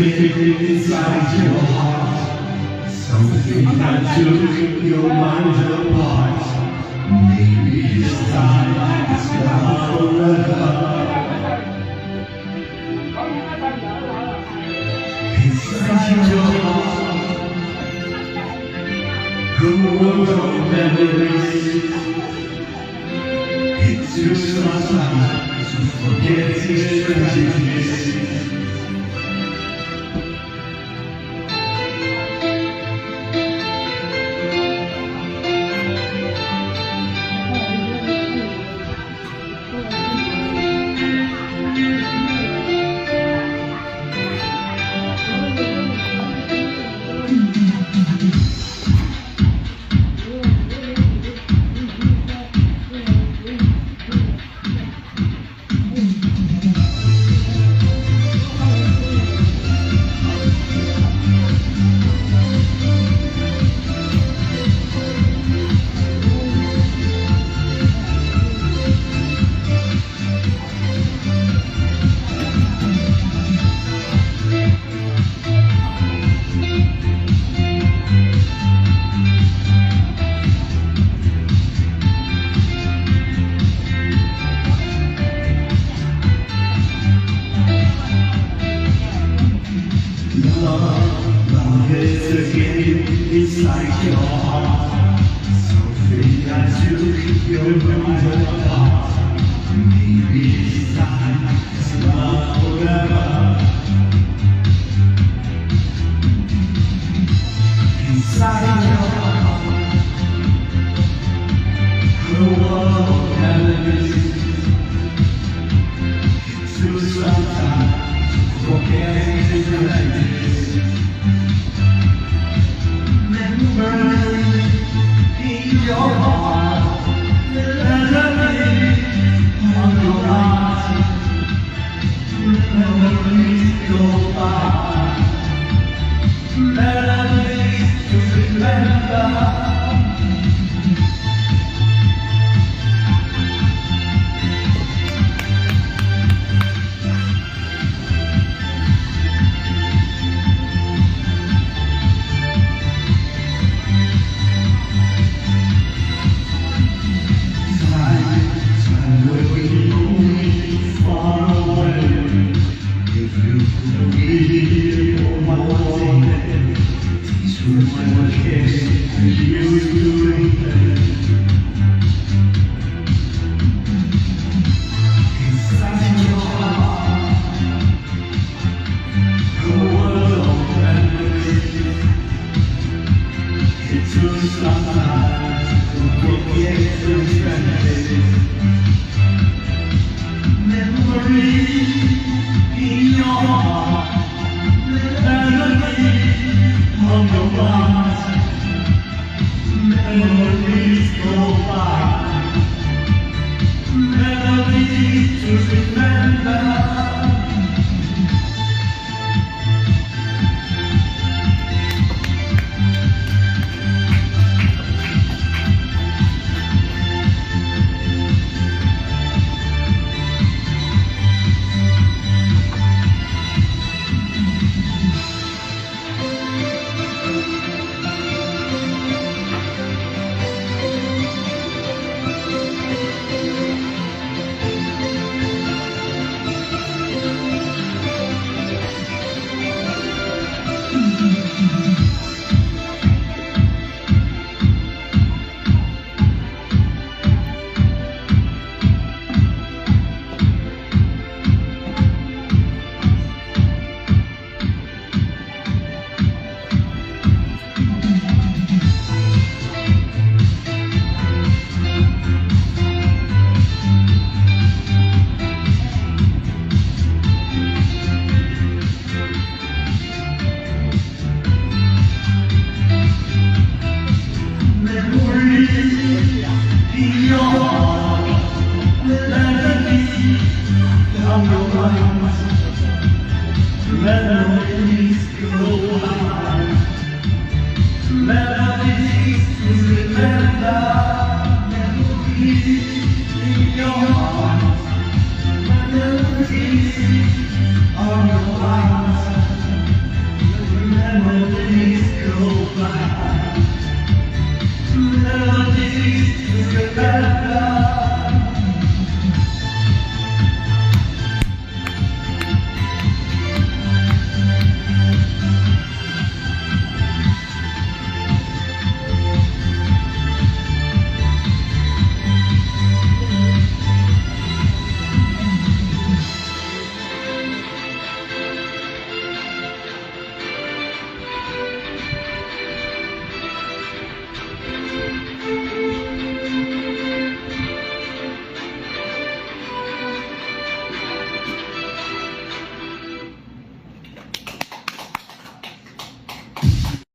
hidden inside your heart, something that took your mind apart. Maybe it's time to start forever. Inside your heart, the world of memories. It took some time to forget its tragedies. Love is again inside your heart, something that took your mind apart. Maybe it's time to start forever. Inside your heart, the world of memories. It took some time to forget its tragedies. In your heart, melody on your heart, memories go by, melodies to remember. Sometimes forget the tragedies. Memories in your heart, melodies on your heart, memories go by, melodies to remember. Melodies go by, melodies to remember, melodies in your heart, melodies on your mind.